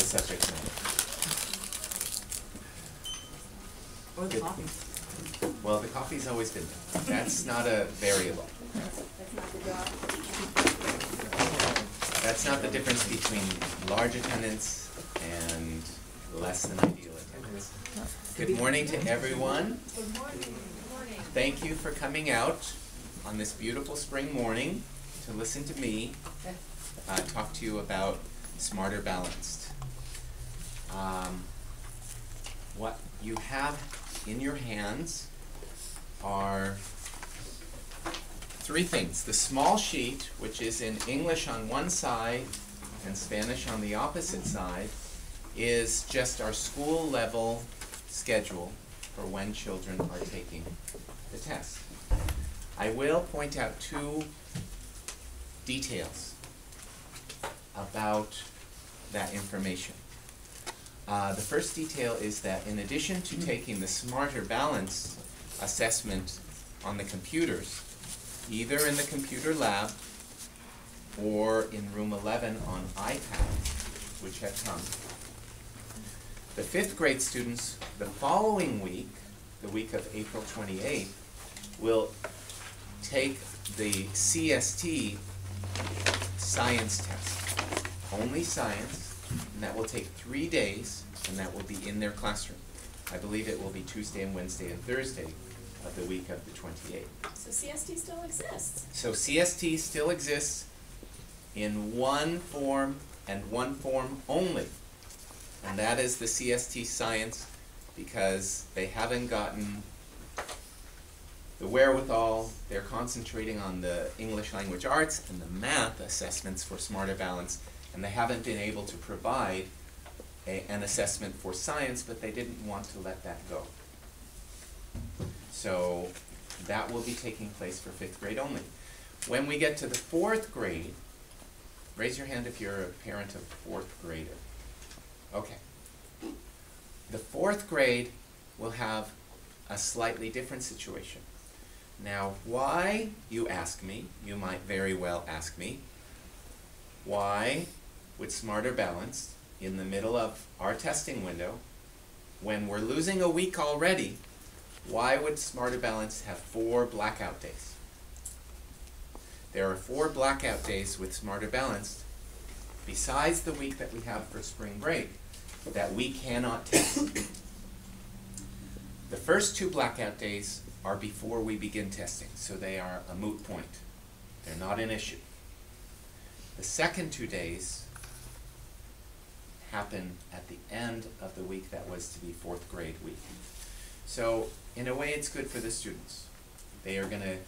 subject matter. Or the coffee. Well, the coffee's always been there. That's not a variable. That's not the job. That's not the difference between large attendance and less than ideal attendance. Good morning to everyone. Good morning. Good morning. Thank you for coming out on this beautiful spring morning to listen to me talk to you about Smarter Balanced. What you have in your hands are three things. The small sheet, which is in English on one side and Spanish on the opposite side, is just our school level schedule for when children are taking the test. I will point out two details about that information. The first detail is that in addition to taking the Smarter Balanced assessment on the computers, either in the computer lab or in room 11 on iPads, which have come, the 5th grade students the following week, the week of April 28th, will take the CST science test. Only science, and that will take 3 days, and that will be in their classroom. I believe it will be Tuesday and Wednesday and Thursday of the week of the 28th. So CST still exists. So CST still exists in one form and one form only, and that is the CST science, because they haven't gotten the wherewithal. They're concentrating on the English language arts and the math assessments for Smarter Balance, and they haven't been able to provide an assessment for science, but they didn't want to let that go. So that will be taking place for 5th grade only. When we get to the 4th grade, raise your hand if you're a parent of a 4th grader. Okay. The 4th grade will have a slightly different situation. Now, why, you ask me, you might very well ask me, why would Smarter Balanced, in the middle of our testing window, when we're losing a week already, why would Smarter Balanced have 4 blackout days? There are 4 blackout days with Smarter Balanced, besides the week that we have for spring break, that we cannot test. The first 2 blackout days are before we begin testing, so they are a moot point. They're not an issue. The second 2 days happen at the end of the week that was to be 4th grade week. So in a way, it's good for the students. They are gonna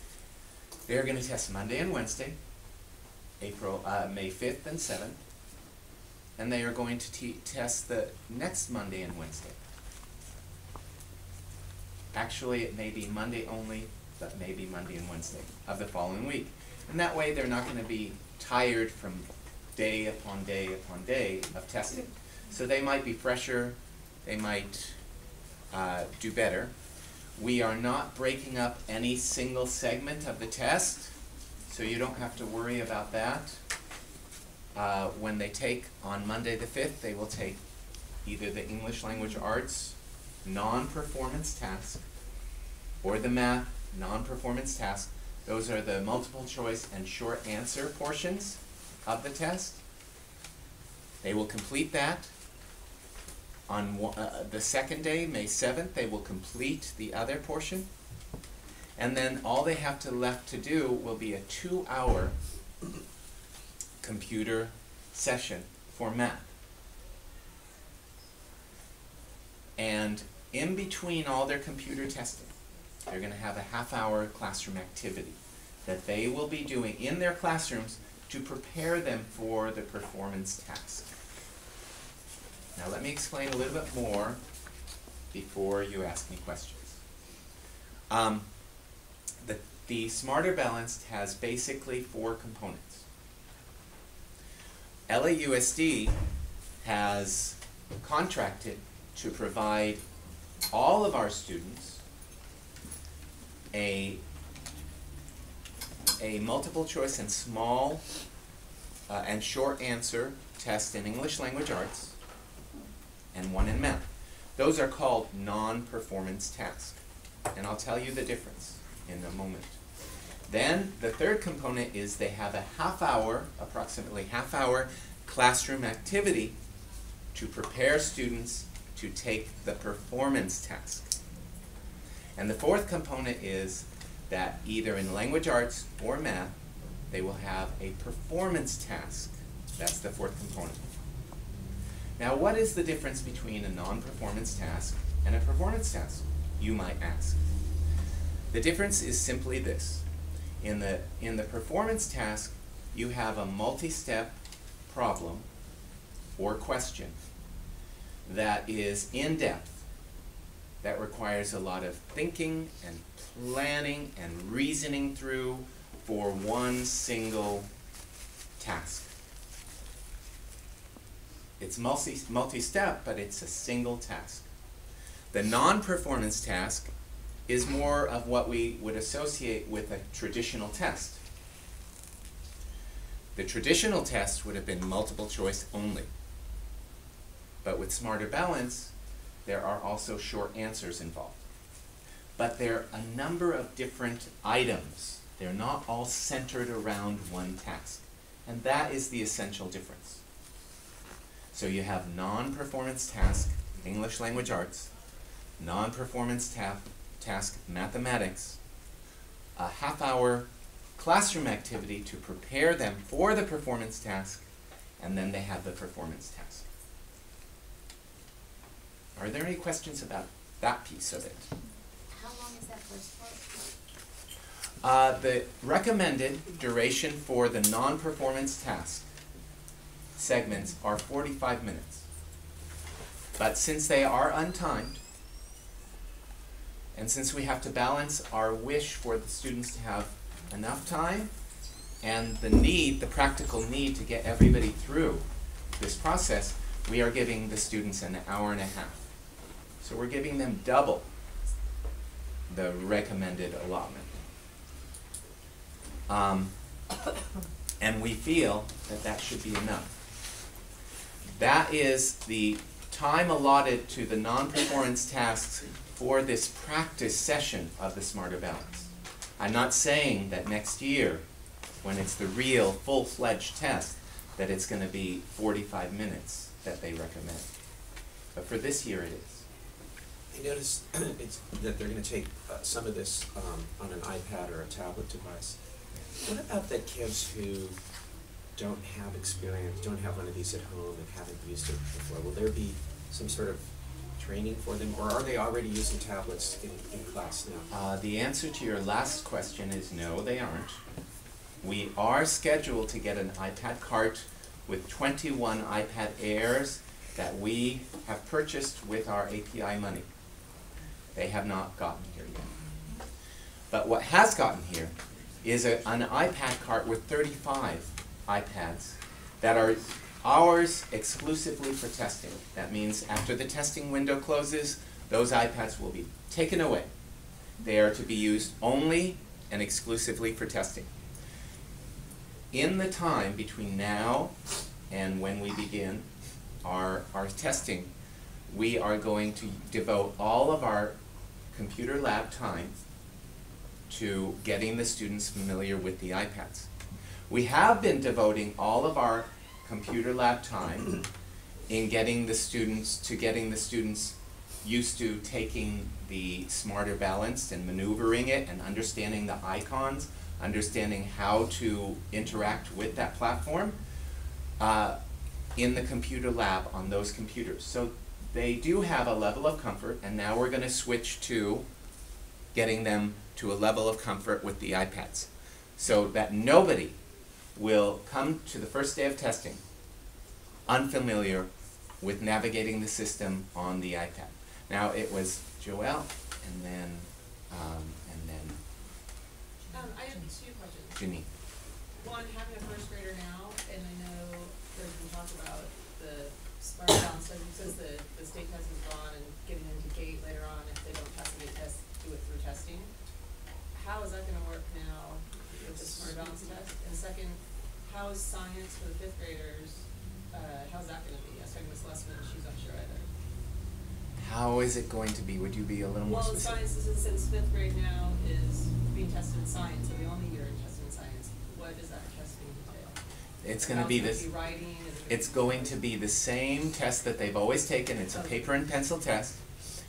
test Monday and Wednesday, May 5th and 7th, and they are going to test the next Monday and Wednesday. Actually, it may be Monday only, but maybe Monday and Wednesday of the following week. And that way, they're not going to be tired from day upon day upon day of testing. So they might be fresher, they might do better. We are not breaking up any single segment of the test, so you don't have to worry about that. When they take on Monday the 5th, they will take either the English Language Arts non-performance task or the math non-performance task. Those are the multiple choice and short answer portions of the test. They will complete that. On the second day, May 7th, they will complete the other portion. And then all they have left to do will be a 2-hour computer session for math. And in between all their computer testing, they're going to have a half-hour classroom activity that they will be doing in their classrooms to prepare them for the performance task. Now let me explain a little bit more before you ask me questions. The Smarter Balanced has basically 4 components. LAUSD has contracted to provide all of our students a multiple choice and small and short answer test in English Language Arts and 1 in math. Those are called non-performance tasks. And I'll tell you the difference in a moment. Then the third component is they have a half-hour, approximately half-hour classroom activity to prepare students to take the performance task. And the fourth component is that either in language arts or math, they will have a performance task. That's the fourth component. Now, what is the difference between a non-performance task and a performance task, you might ask? The difference is simply this. In the performance task, you have a multi-step problem or question that is in-depth, that requires a lot of thinking and planning and reasoning through for one single task. It's multi-step, but it's a single task. The non-performance task is more of what we would associate with a traditional test. The traditional test would have been multiple choice only. But with Smarter Balance, there are also short answers involved. But there are a number of different items. They're not all centered around one task. And that is the essential difference. So you have non-performance task, English Language Arts, non-performance task, mathematics, a half-hour classroom activity to prepare them for the performance task, and then they have the performance task. Are there any questions about that piece of it? How long is that first part? The recommended duration for the non-performance task segments are 45 minutes. But since they are untimed, and since we have to balance our wish for the students to have enough time and the practical need to get everybody through this process, we are giving the students an hour and a half. So we're giving them double the recommended allotment. And we feel that that should be enough. That is the time allotted to the non-performance tasks for this practice session of the Smarter Balance. I'm not saying that next year, when it's the real full-fledged test, that it's going to be 45 minutes that they recommend. But for this year it is. I noticed that they're going to take some of this on an iPad or a tablet device. What about the kids who don't have experience, don't have one of these at home and haven't used it before? Will there be some sort of training for them, or are they already using tablets in class now? The answer to your last question is no, they aren't. We are scheduled to get an iPad cart with 21 iPad Airs that we have purchased with our API money. They have not gotten here yet. But what has gotten here is an iPad cart with 35 iPads that are ours exclusively for testing. That means after the testing window closes, those iPads will be taken away. They are to be used only and exclusively for testing. In the time between now and when we begin our testing, we are going to devote all of our computer lab time to getting the students familiar with the iPads. We have been devoting all of our computer lab time in getting the students used to taking the Smarter Balanced and maneuvering it and understanding the icons, understanding how to interact with that platform in the computer lab on those computers. So they do have a level of comfort, and now we're going to switch to getting them to a level of comfort with the iPads so that nobody will come to the first day of testing unfamiliar with navigating the system on the iPad. Now it was Joelle, and then I have two questions. Ginny. One, having a first grader now, and I know there's been talk about the Smarter Balance, so it says the state test is gone and getting them to gate later on if they don't pass the gate test, do it through testing. How is that going to work now with the Smarter Balance test? And second, how is science for the fifth graders, how's that going to be? I was talking to Miss Lessman, she's unsure either. How is it going to be? Would you be a little more Well, specific? science, since fifth grade now is being tested in science, so the only year tested in science, what does that testing entail? It's going to be this. Writing? Is it It's going to be the same test that they've always taken. It's a paper and pencil test.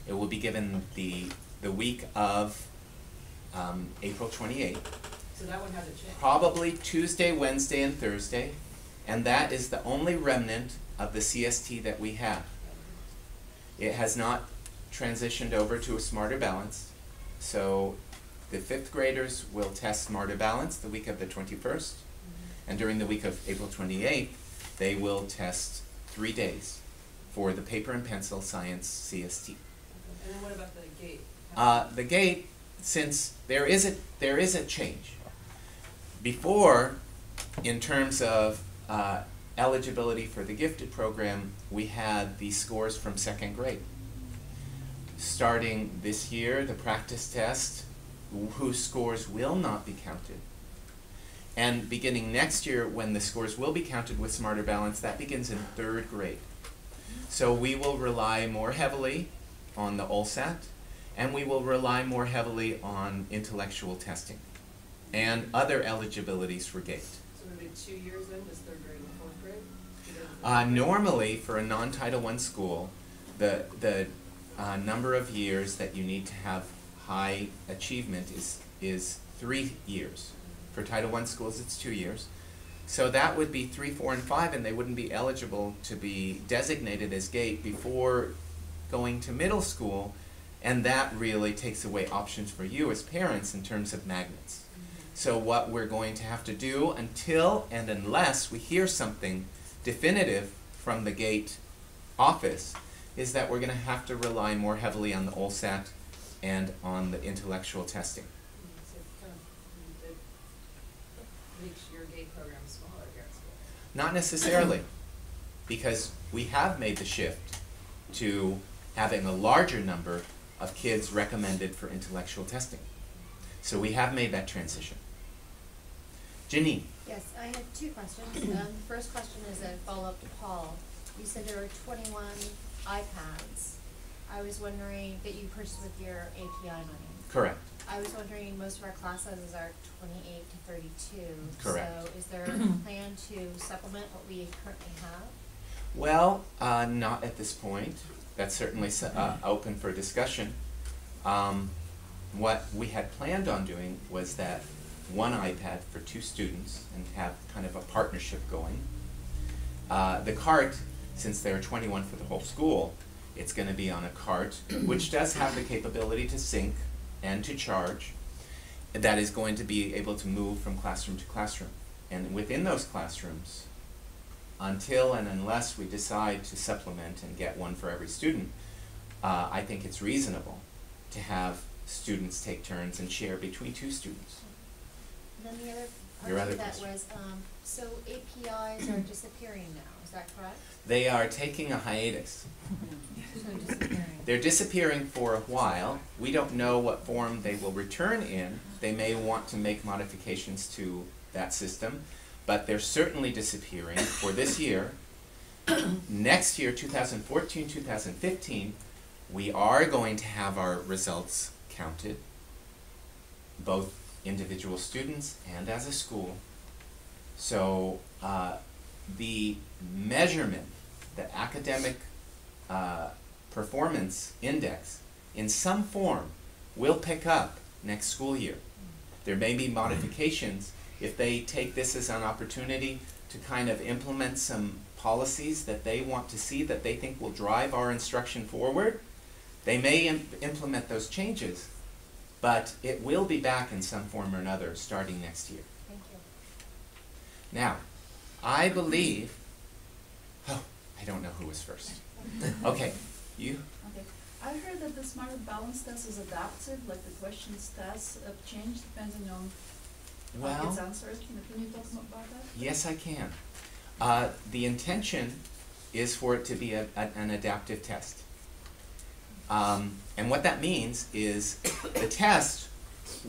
It will be given the week of April 28th. So that one hasn't changed? Probably Tuesday, Wednesday, and Thursday. And that is the only remnant of the CST that we have. It has not transitioned over to a Smarter Balance. So the 5th graders will test Smarter Balance the week of the 21st. And during the week of April 28th, they will test 3 days for the paper and pencil science CST. And then what about the gate? The gate, since there is a change. Before, in terms of eligibility for the gifted program, we had the scores from 2nd grade. Starting this year, the practice test, whose scores will not be counted. And beginning next year, when the scores will be counted with Smarter Balance, that begins in 3rd grade. So we will rely more heavily on the OLSAT, and we will rely more heavily on intellectual testing and other eligibilities for GATE. So it'll be 2 years then, just 3rd grade and 4th grade? Normally, for a non-Title I school, the number of years that you need to have high achievement is 3 years. For Title I schools, it's 2 years. So that would be 3, 4, and 5, and they wouldn't be eligible to be designated as GATE before going to middle school, and that really takes away options for you as parents in terms of magnets. So what we're going to have to do until and unless we hear something definitive from the GATE office is that we're going to have to rely more heavily on the OLSAT and on the intellectual testing. So it makes your gate program smaller here at school. Not necessarily, because we have made the shift to having a larger number of kids recommended for intellectual testing. So we have made that transition. Janine. Yes, I have 2 questions. The first question is a follow-up to Paul. You said there were 21 iPads. I was wondering that you purchased with your API money. Correct. I was wondering, most of our class sizes are 28 to 32. Correct. So is there a plan to supplement what we currently have? Well, not at this point. That's certainly open for discussion. What we had planned on doing was that 1 iPad for 2 students and have kind of a partnership going. The cart, since there are 21 for the whole school, it's going to be on a cart, which does have the capability to sync and to charge. That is going to be able to move from classroom to classroom. And within those classrooms, until and unless we decide to supplement and get 1 for every student, I think it's reasonable to have students take turns and share between 2 students. And then the other Your part other of that question. was, so APIs are disappearing now, is that correct? They are taking a hiatus. So disappearing. They're disappearing for a while. We don't know what form they will return in. They may want to make modifications to that system, but they're certainly disappearing for this year. Next year, 2014, 2015, we are going to have our results counted, both individual students and as a school. So the measurement, the academic performance index, in some form, will pick up next school year. There may be modifications if they take this as an opportunity to kind of implement some policies that they want to see, that they think will drive our instruction forward. They may implement those changes, but it will be back in some form or another starting next year. Thank you. Now, I believe, oh, I don't know who was first. Okay, you? Okay. I heard that the Smarter Balance test is adaptive, like the questions test change depending on how it's Well, answered. Can you talk about that? yes, I can. The intention is for it to be an adaptive test. And what that means is the test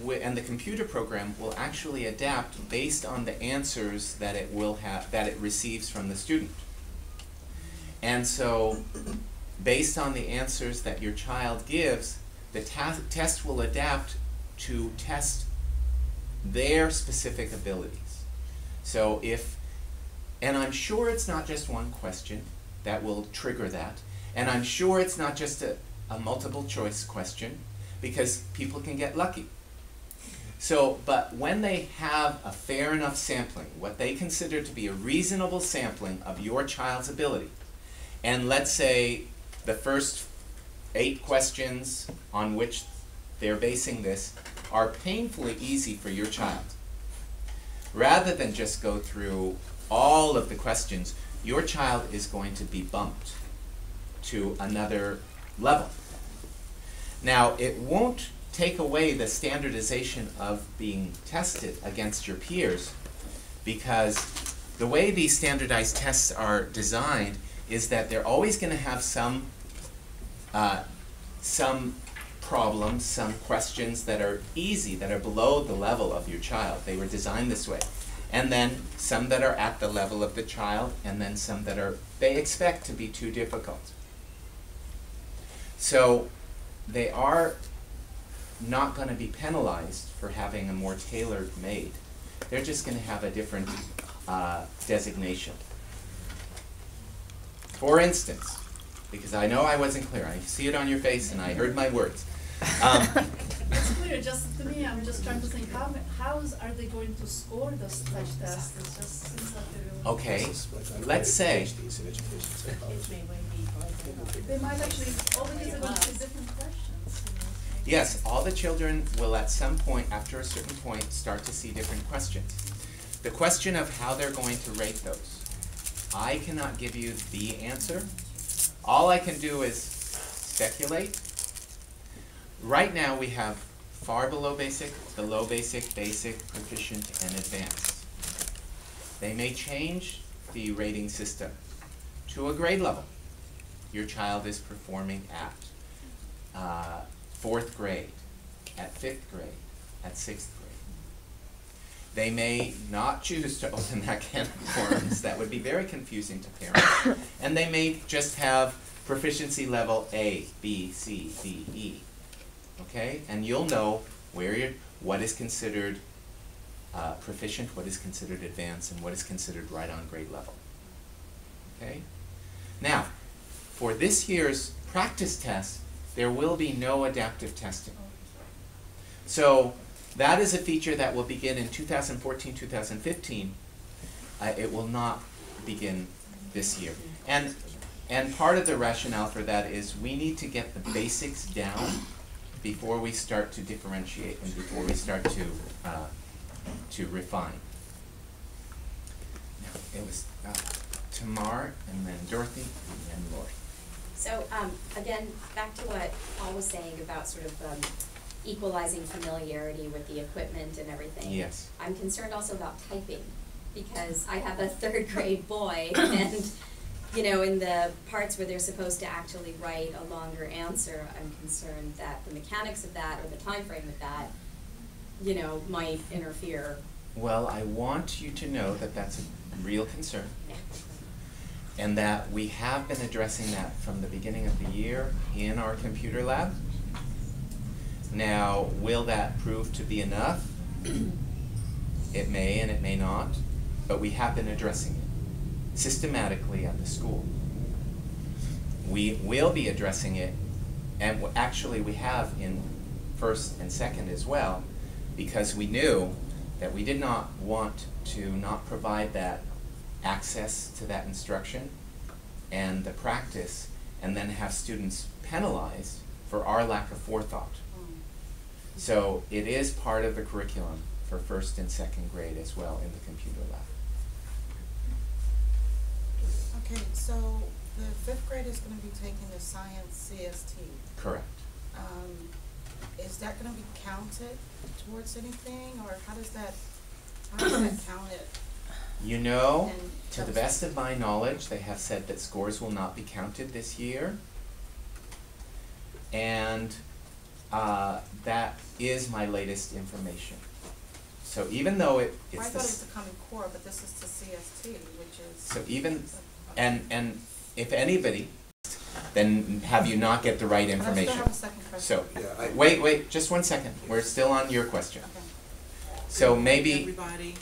and the computer program will actually adapt based on the answers that it will have, that it receives from the student. And so based on the answers that your child gives, the test will adapt to test their specific abilities. So if, and I'm sure it's not just one question that will trigger that, and I'm sure it's not just a multiple choice question, because people can get lucky. So, but when they have a fair enough sampling, what they consider to be a reasonable sampling of your child's ability, and let's say the first 8 questions on which they're basing this are painfully easy for your child, rather than just go through all of the questions, your child is going to be bumped to another level. Now, it won't take away the standardization of being tested against your peers, because the way these standardized tests are designed is that they're always going to have some problems, some questions that are easy, that are below the level of your child. They were designed this way. And then some that are at the level of the child, and then some that are, they expect to be too difficult. So they are not going to be penalized for having a more tailored made. They're just going to have a different designation. For instance, because I know I wasn't clear, I see it on your face and I heard my words. It's clear, just to me, I'm just trying to think, how are they going to score those such tests? It just seems like they're... Okay, let's say, They might actually, all the kids are going to see different questions. yes, all the children will at some point, after a certain point, start to see different questions. The question of how they're going to rate those, I cannot give you the answer. All I can do is speculate. Right now we have far below basic, below basic, basic, proficient, and advanced. They may change the rating system to a grade level. Your child is performing at 4th grade, at 5th grade, at 6th grade. They may not choose to open that can of worms. That would be very confusing to parents. And they may just have proficiency level A, B, C, D, E. Okay? And you'll know where you're, what is considered proficient, what is considered advanced, and what is considered right on grade level. Okay? Now, for this year's practice test, there will be no adaptive testing. So that is a feature that will begin in 2014-2015. It will not begin this year. And part of the rationale for that is we need to get the basics down before we start to differentiate and before we start to refine. Now, it was Tamar, and then Dorothy, and then Lori. So again, back to what Paul was saying about sort of equalizing familiarity with the equipment and everything. Yes. I'm concerned also about typing, because I have a 3rd grade boy, and you know, in the parts where they're supposed to actually write a longer answer, I'm concerned that the mechanics of that or the time frame of that, you know, might interfere. Well, I want you to know that that's a real concern, Yeah. and that we have been addressing that from the beginning of the year in our computer lab. Now, will that prove to be enough? It may and it may not, but we have been addressing it systematically at the school. We will be addressing it, and actually we have in 1st and 2nd as well, because we knew that we did not want to not provide that access to that instruction and the practice, and then have students penalized for our lack of forethought. So it is part of the curriculum for 1st and 2nd grade as well in the computer lab. Okay, so the 5th grade is going to be taking the science CST. Correct. Is that going to be counted towards anything, or how does that count it? You know, And to the best of my knowledge, they have said that scores will not be counted this year. And that is my latest information. So even though I it's thought this, it's the Common Core, but this is the CST, which is... so even, and if anybody, then have you not get the right But I still information. have a second question. So, Yeah, wait, just 1 second. We're still on your question. Okay. So maybe, Everybody,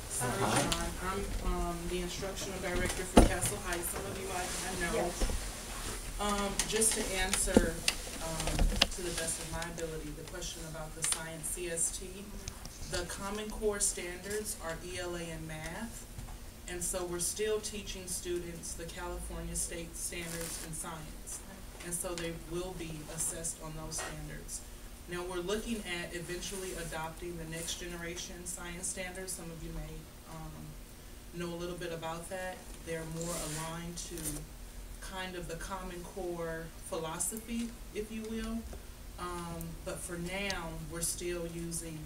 sorry, Hi. Sean, I'm the instructional director for Castle Heights, some of you I know. Just to answer, to the best of my ability, the question about the science CST, the Common Core standards are ELA and math, and so we're still teaching students the California state standards in science, and so they will be assessed on those standards. Now, we're looking at eventually adopting the next generation science standards. Some of you may know a little bit about that. They're more aligned to kind of the Common Core philosophy, if you will. But for now, we're still using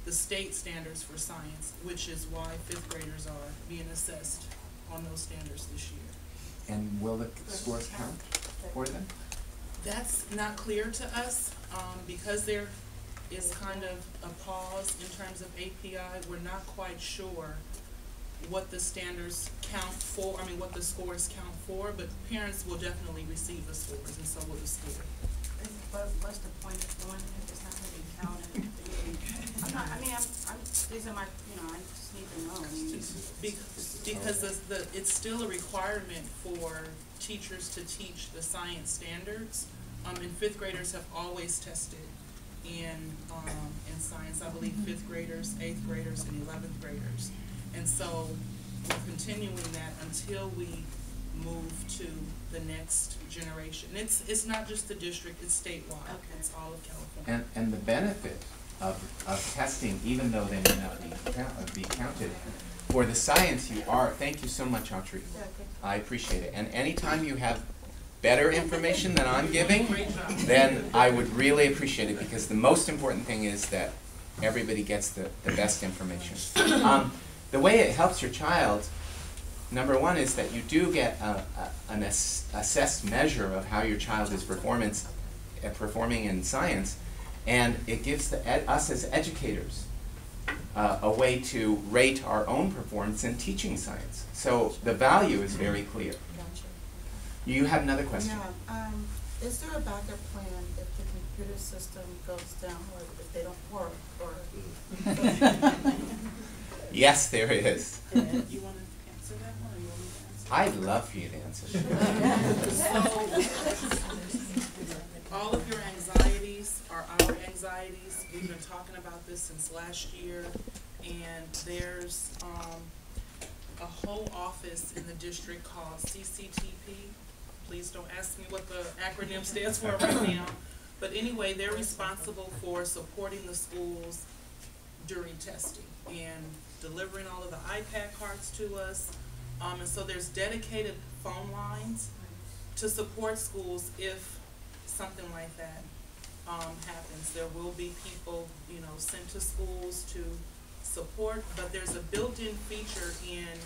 the state standards for science, which is why 5th graders are being assessed on those standards this year. and will the scores count for them? That's not clear to us, because there is kind of a pause in terms of API. We're not quite sure what the standards count for, what the scores count for, but parents will definitely receive the scores, and so will the school. But what's the point of doing it if it's not gonna be counted? These are my, I just need to know. Because it's still a requirement for teachers to teach the science standards, and 5th graders have always tested in science. I believe 5th graders, 8th graders, and 11th graders. And so we're continuing that until we move to the next generation. And it's not just the district, it's statewide. Okay. It's all of California. And the benefit of testing, even though they may not be counted, for the science you are, thank you so much, Autrey. Yeah, okay. I appreciate it. And anytime you have better information than I'm giving, Great job. then I would really appreciate it, because the most important thing is that everybody gets the best information. The way it helps your child, number one, is that you do get an assessed measure of how your child is performing in science, and it gives us as educators a way to rate our own performance in teaching science. So the value is very clear. You have another question? Yeah, is there a backup plan if the computer system goes down or if they don't work or? Yes, there is. You want to answer that one, or you want me to answer? I'd love for you to answer that. All of your anxieties are our anxieties. We've been talking about this since last year, and there's a whole office in the district called CCTP. Please don't ask me what the acronym stands for right now. But anyway, they're responsible for supporting the schools during testing and delivering all of the iPad cards to us. And so there's dedicated phone lines to support schools if something like that happens. There will be people, sent to schools to support, but there's a built-in feature in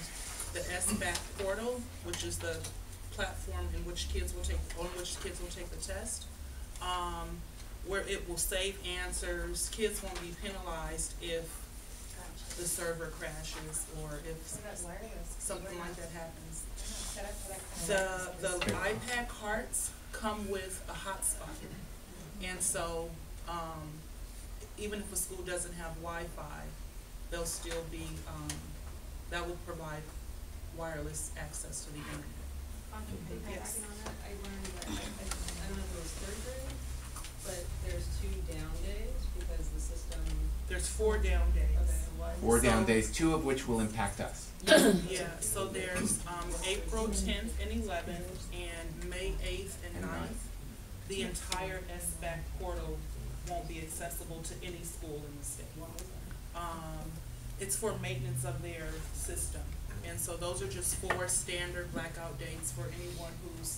the SBAC portal, which is the platform on which kids will take the test, where it will save answers. Kids won't be penalized if the server crashes or if something like that happens. The iPad carts come with a hotspot, and so even if a school doesn't have Wi-Fi, they'll still be that will provide wireless access to the internet. Yes. I learned that, I don't know if it was 3rd grade, but there's 2 down days because the system. There's 4 down days. Okay, what? 4 down days, 2 of which will impact us. Yeah, so there's April 10th and 11th and May 8th and 9th. The entire SBAC portal won't be accessible to any school in the state. It's for maintenance of their system. And so those are just 4 standard blackout dates for anyone who's.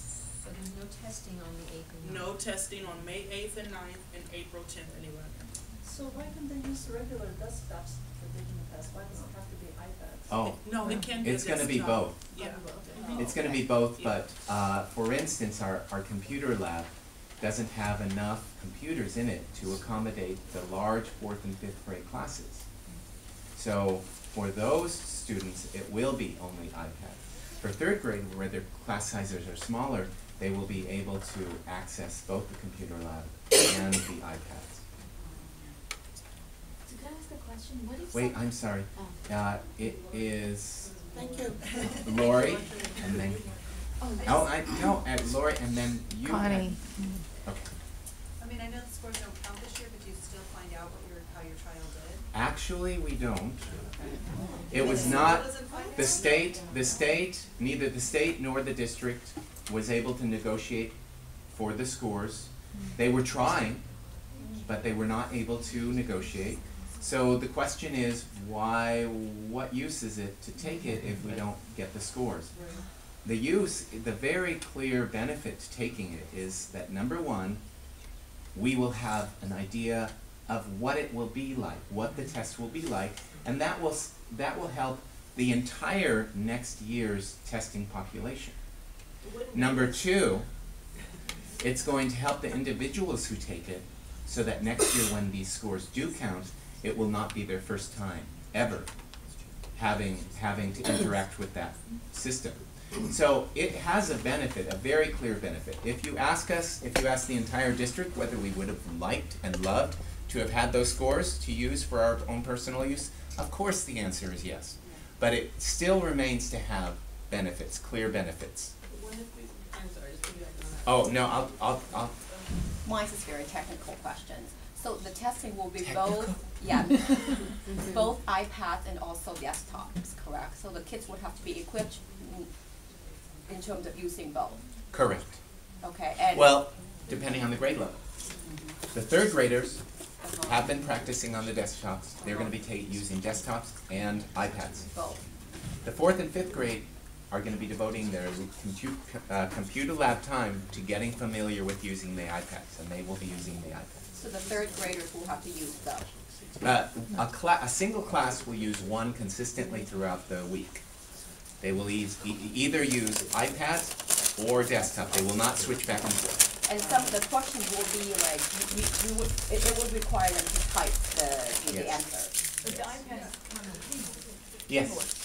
So there's no testing on the 8th and 9th? No testing on May 8th and 9th and April 10th and 11th. So why can't they use regular desktops for taking the test? Why does it have to be iPads? Oh, No, it can be a it's gonna be desktop. both. Yeah. It's gonna be both, but for instance, our computer lab doesn't have enough computers in it to accommodate the large 4th and 5th grade classes. So for those students, it will be only iPad. For 3rd grade, where their class sizes are smaller, they will be able to access both the computer lab and the iPads. So can I ask a question? What if Wait, I'm sorry. It is Thank you. Lori, and then, Oh, Lori, and then you. Connie. Okay. I mean, I know the scores don't count this year, but do you still find out how your child did? Actually, we don't. It was not, the state, neither the state nor the district was able to negotiate for the scores. They were trying, but they were not able to negotiate. So the question is, what use is it to take it if we don't get the scores? The very clear benefit to taking it is that, number one, we will have an idea of what it will be like, what the test will be like, and that will help the entire next year's testing population. Number two, it's going to help the individuals who take it so that next year when these scores do count, it will not be their first time ever having to interact with that system. So it has a benefit, a very clear benefit. If you ask the entire district whether we would have liked and loved to have had those scores to use for our own personal use, of course the answer is yes. But it still remains to have benefits, clear benefits. What if we, I'm sorry, just piggybacking on that. Oh, no, I'll Mine is very technical questions. So the testing will be Technical? both iPads and also desktops, correct? So the kids would have to be equipped in terms of using both, correct. okay? And Well, depending on the grade level. The third graders have been practicing on the desktops. They're going to be using desktops and iPads. both. The fourth and fifth grade are going to be devoting their computer lab time to getting familiar with using the iPads, and they will be using the iPads. So the third graders will have to use both. A single class will use one consistently throughout the week. They will either use iPads or desktop. They will not switch back and forth. And some of the questions will be like, it would require them to type the Yes. answer. But the iPad's kind of Yes.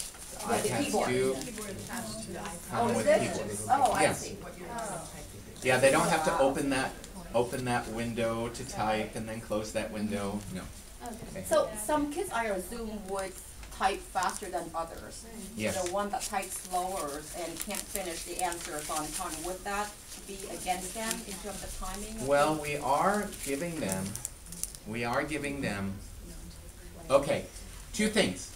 Yeah, the iPads keyboard. do keyboard attached to the iPad. come with is it? keyboards. Oh, I Yes. see. Yeah, they don't have to open that window to type and then close that window. No. Okay. So some kids, I assume, would type faster than others. Yes. The one that types slower and can't finish the answers on time, would that be against them in terms of timing? of Well, the- we are giving them, okay, two things.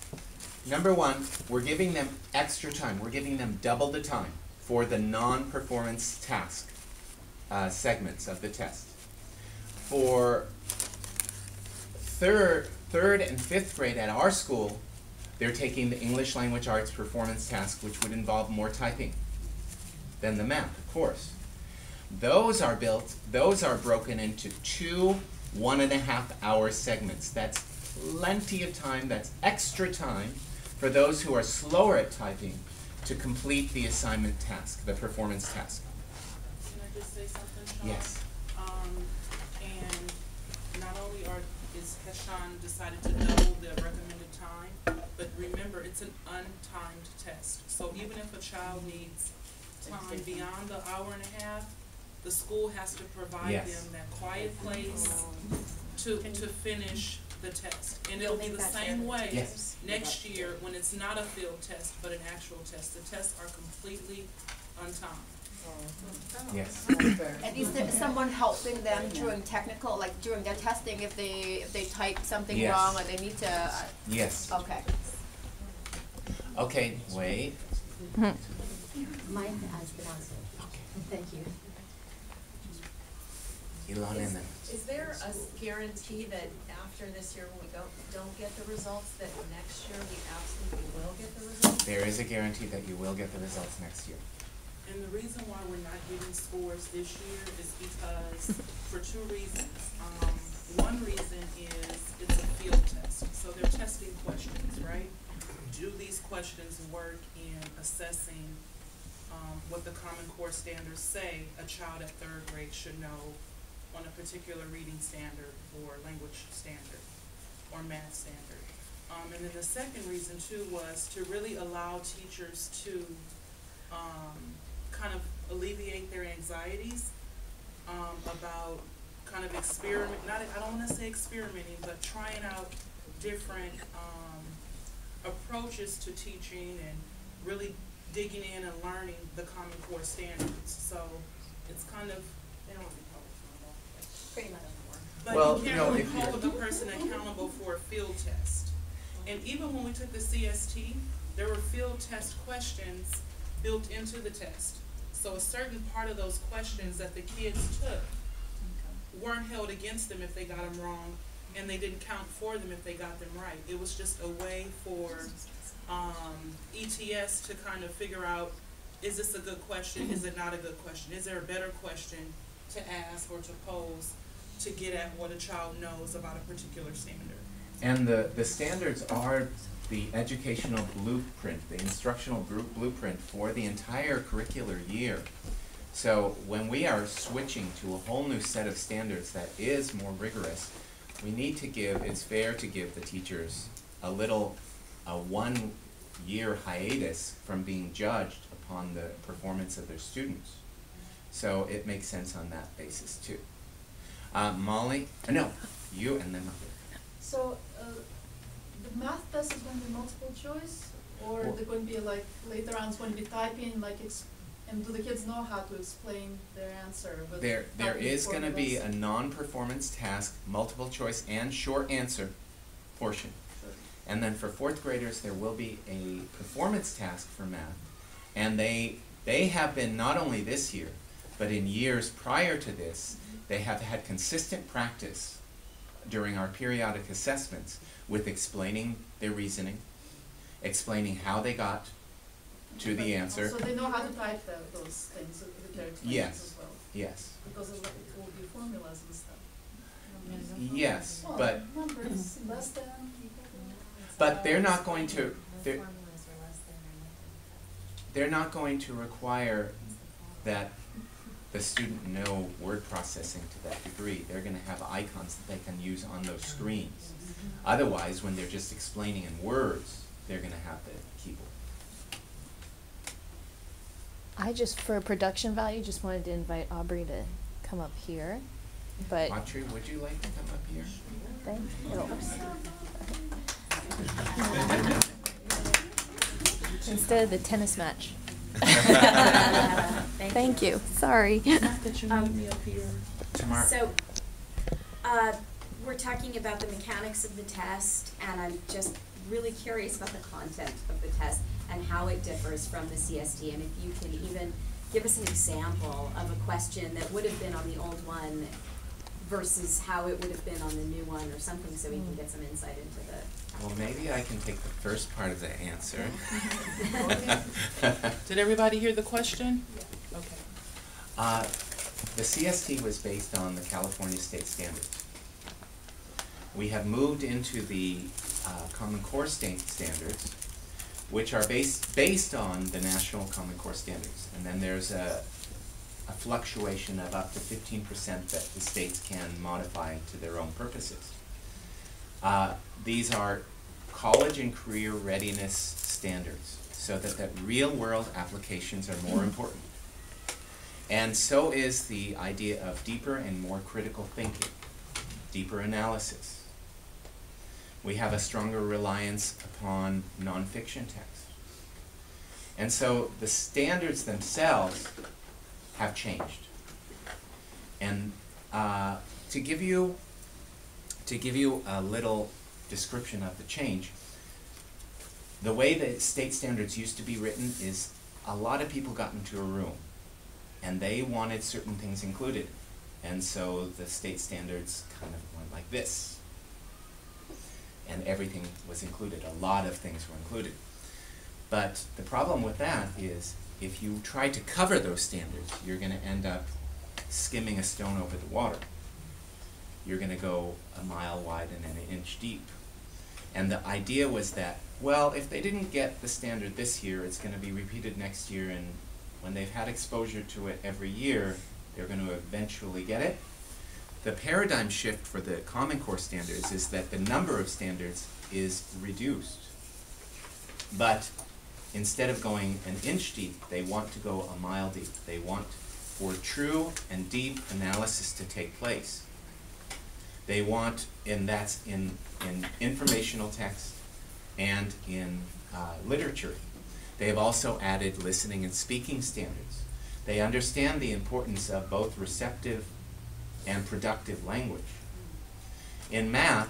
Number one, we're giving them extra time. We're giving them double the time for the non-performance task segments of the test. For third and fifth grade at our school, they're taking the English Language Arts performance task, which would involve more typing than the math, of course. Those are broken into 2 1.5-hour segments. That's plenty of time, that's extra time for those who are slower at typing to complete the assignment task, the performance task. Can I just say something, Sean? Yes. And not only has Sean decided to double the recommended time, but remember, it's an untimed test. So even if a child needs time beyond the hour and a half, the school has to provide Yes. them that quiet place to finish the test. And it'll be Make the that same fair. way Yes. next year when it's not a field test, but an actual test. The tests are completely untimed. Yes. And is there someone helping them during technical, like during their testing, if they type something Yes. wrong or they need to, Yes. okay. Okay, wait. Mine has been answered. Thank you. Ilana and then. Is there a guarantee that after this year, when we don't get the results, that next year we absolutely will get the results? There is a guarantee that you will get the results next year. And the reason why we're not giving scores this year is because, for two reasons. One reason is it's a field test, so they're testing questions, right? Do these questions work in assessing what the Common Core standards say a child at third grade should know on a particular reading standard or language standard or math standard? And then the second reason too was to really allow teachers to kind of alleviate their anxieties, about kind of I don't wanna say experimenting, but trying out different, approaches to teaching and really digging in and learning the Common Core standards. So it's kind of, they don't want to be held accountable. Pretty much. But Well, you you can't know, really if you- hold the person accountable for a field test. And even when we took the CST, there were field test questions built into the test. So a certain part of those questions that the kids took weren't held against them if they got them wrong, and they didn't count for them if they got them right. It was just a way for ETS to kind of figure out, is this a good question, is it not a good question? Is there a better question to ask or to pose to get at what a child knows about a particular standard? And the standards are the educational blueprint, the instructional blueprint for the entire curricular year. So when we are switching to a whole new set of standards that is more rigorous, we need to give, it's fair to give the teachers a 1-year hiatus from being judged upon the performance of their students. So it makes sense on that basis too. Molly, no, you and then Molly. So, the math test is going to be multiple choice, or Well- they're going to be like, later on it's going to be typing, like, and do the kids know how to explain their answer with There typing is gonna be formulas? a non-performance task, multiple choice and short answer portion. And then for 4th graders, there will be a performance task for math. And they have been, not only this year, but in years prior to this, they have had consistent practice during our periodic assessments with explaining their reasoning, explaining how they got to the answer. So they know how to type those things, the characters Yes. as well, Yes, because it will be formulas and stuff. yes, Well, but numbers, less than, equal to. But they're not going to, No they're, formulas are less than or nothing. they're not going to require that the student know word processing to that degree. They're gonna have icons that they can use on those screens. Otherwise, when they're just explaining in words, they're gonna have the keyboard. I just, for production value, just wanted to invite Aubrey to come up here, but Audrey, would you like to come up here? instead of the tennis match. Thank Thank you. Sorry. That you need me up here. Tomorrow. So, we're talking about the mechanics of the test, and I'm just really curious about the content of the test and how it differs from the CST, and if you can even give us an example of a question that would have been on the old one versus how it would have been on the new one or something, so we can get some insight into the. Well, maybe I can take the first part of the answer. Did everybody hear the question? Yeah. Okay. The CST was based on the California state standards. We have moved into the Common Core state standards, which are based on the national Common Core standards. And then there's a fluctuation of up to 15% that the states can modify to their own purposes. These are college and career readiness standards, so that the real world applications are more important. And so is the idea of deeper and more critical thinking, deeper analysis. We have a stronger reliance upon nonfiction text. And so the standards themselves have changed. And to give you a little description of the change, the way that state standards used to be written is a lot of people got into a room and they wanted certain things included. And so the state standards kind of went like this. And everything was included. A lot of things were included. But the problem with that is if you try to cover those standards, you're going to end up skimming a stone over the water. You're going to go a mile wide and an inch deep. And the idea was that, well, if they didn't get the standard this year, it's going to be repeated next year, and when they've had exposure to it every year, they're going to eventually get it. The paradigm shift for the Common Core standards is that the number of standards is reduced. But instead of going an inch deep, they want to go a mile deep. They want for true and deep analysis to take place. They want, and that's in informational text and in literature. They have also added listening and speaking standards. They understand the importance of both receptive and productive language. In math,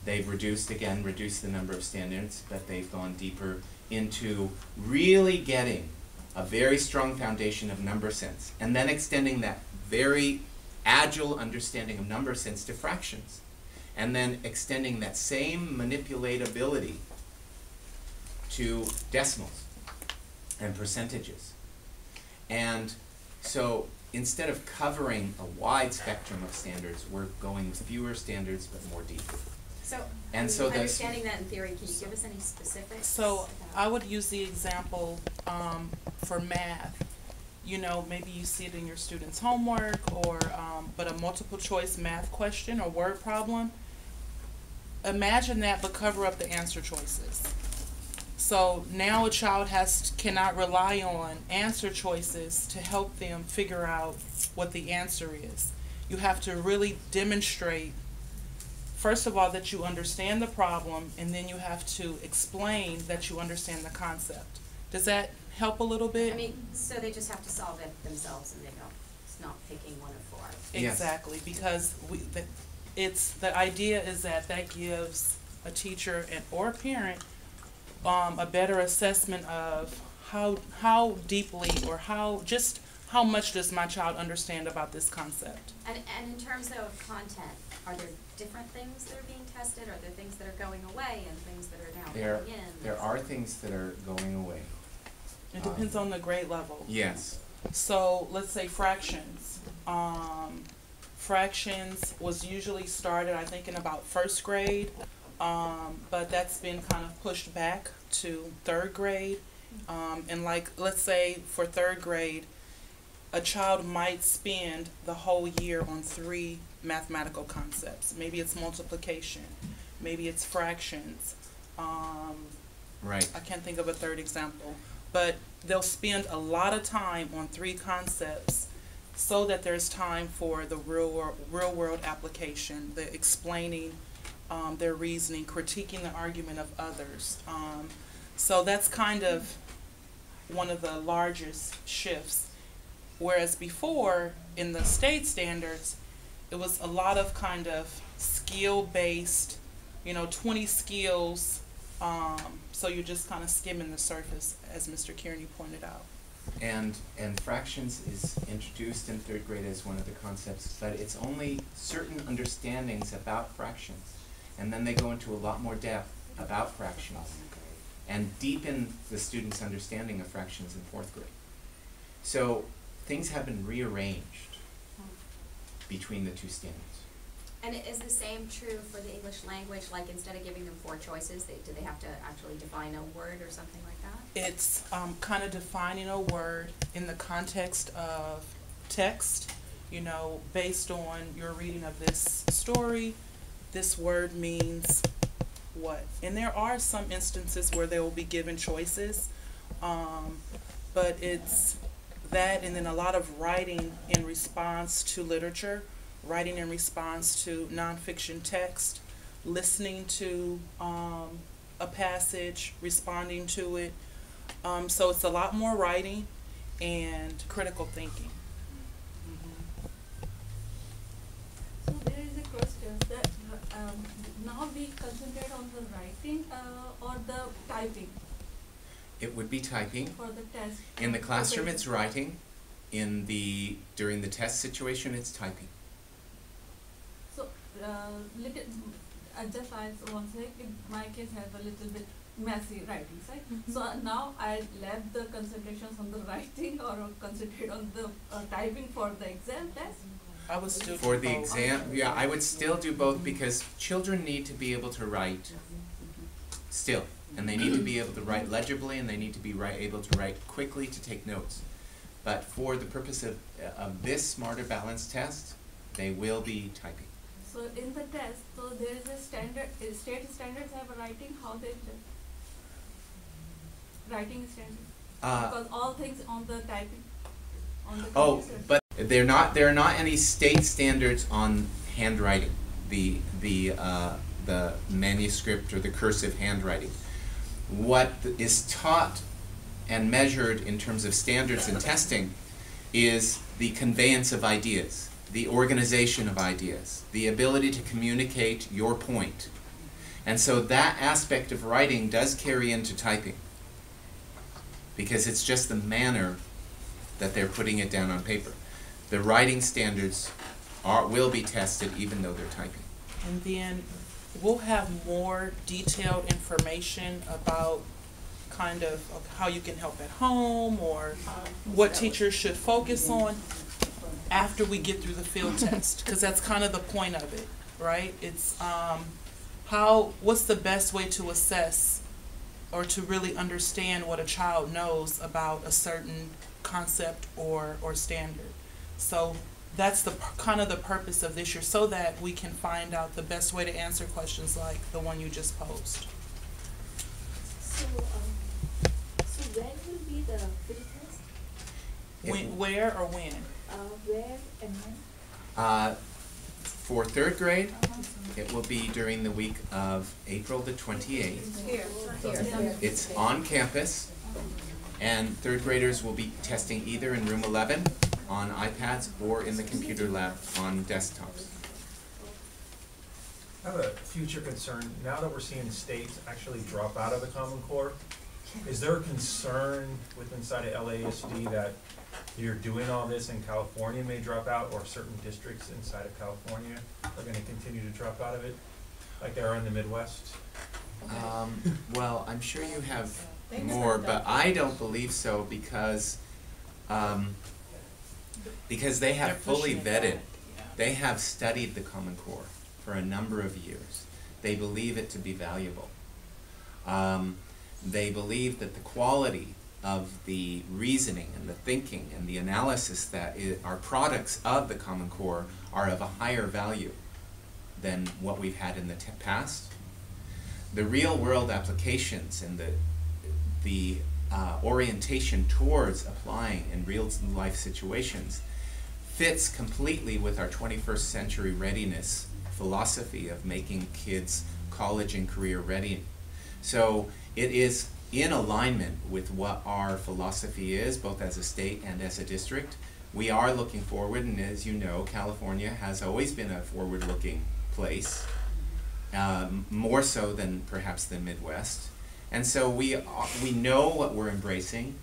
they've reduced the number of standards, but they've gone deeper into really getting a very strong foundation of number sense, and then extending that very agile understanding of number sense to fractions, and then extending that same manipulatability to decimals and percentages. And so instead of covering a wide spectrum of standards, we're going with fewer standards but more deeply. So, And so that's- understanding that in theory, can you give us any specifics? So I would use the example for math. You know, maybe you see it in your students' homework or but a multiple choice math question or word problem. Imagine that, but cover up the answer choices. So now a child cannot rely on answer choices to help them figure out what the answer is. You have to really demonstrate, first of all, that you understand the problem, and then you have to explain that you understand the concept. Does that help a little bit? I mean, so they just have to solve it themselves, and it's not picking one of four. Yes. Exactly, because the idea is that gives a teacher or a parent a better assessment of how deeply or how much does my child understand about this concept. And in terms of content, are there different things that are being tested? Are there things that are going away and things that are now coming in? There are things that are going away. It depends on the grade level. Yes. So let's say fractions. Fractions was usually started, I think, in about first grade, but that's been kind of pushed back to third grade. And like, let's say for third grade, a child might spend the whole year on 3 mathematical concepts. Maybe it's multiplication, maybe it's fractions. Right. I can't think of a third example, but they'll spend a lot of time on 3 concepts so that there's time for the real world application, the explaining their reasoning, critiquing the argument of others. So that's kind of one of the largest shifts. Whereas before, in the state standards, it was a lot of kind of skill-based, 20 skills, so you're just kind of skimming the surface, as Mr. Kearney pointed out. And fractions is introduced in third grade as one of the concepts, but it's only certain understandings about fractions. And then they go into a lot more depth about fractions and deepen the student's understanding of fractions in fourth grade. So things have been rearranged between the 2 standards. And is the same true for the English language? Like, instead of giving them 4 choices, do they have to actually define a word or something like that? It's kind of defining a word in the context of text, based on your reading of this story. This word means what? And there are some instances where they will be given choices, but it's that, and then a lot of writing in response to literature, writing in response to nonfiction text, listening to a passage, responding to it. So it's a lot more writing and critical thinking. So there is a question that now we concentrate on the writing or the typing It would be typing. for the test. In the classroom, it's writing. During the test situation, it's typing. So, just I want to say, my kids have a little bit messy writing, right? So now I left the concentrations on the writing or concentrate on the typing for the exam test. I would still For do the both. exam, yeah, I would still do both because children need to be able to write still. And they need to be able to write legibly, and they need to be able to write quickly to take notes. But for the purpose of this Smarter Balance test, they will be typing. So in the test, so there is a standard, state standards have a writing, how they do? writing standards? Uh, Because all things on the typing, on the Oh, computer. but there are not any state standards on handwriting, the manuscript or the cursive handwriting. What is taught and measured in terms of standards and testing is the conveyance of ideas, the organization of ideas, the ability to communicate your point. And so that aspect of writing does carry into typing, because it's just the manner that they're putting it down on paper. The writing standards will be tested even though they're typing. And then we'll have more detailed information about kind of how you can help at home or what teachers should focus on after we get through the field test, because that's kind of the point of it, right? It's what's the best way to assess or to really understand what a child knows about a certain concept or standard. So that's the kind of the purpose of this year, so that we can find out the best way to answer questions like the one you just posed. So when will be the field test? Where or when? Where and when? For third grade, it will be during the week of April the 28th. Here. It's on campus, and third graders will be testing either in room 11 on iPads or in the computer lab on desktops. I have a future concern. Now that we're seeing states actually drop out of the Common Core, is there a concern with inside of LASD that you're doing all this and California may drop out, or certain districts inside of California are going to continue to drop out of it, like they are in the Midwest? Well, I'm sure you have more, but I don't believe so, because they have fully vetted. They have studied the Common Core for a number of years. They believe it to be valuable. They believe that the quality of the reasoning and the thinking and the analysis that are products of the Common Core are of a higher value than what we've had in the past. The real world applications and the orientation towards applying in real life situations fits completely with our 21st century readiness philosophy of making kids college and career ready. So it is in alignment with what our philosophy is, both as a state and as a district. We are looking forward, and as you know, California has always been a forward-looking place, more so than perhaps the Midwest. And so we know what we're embracing,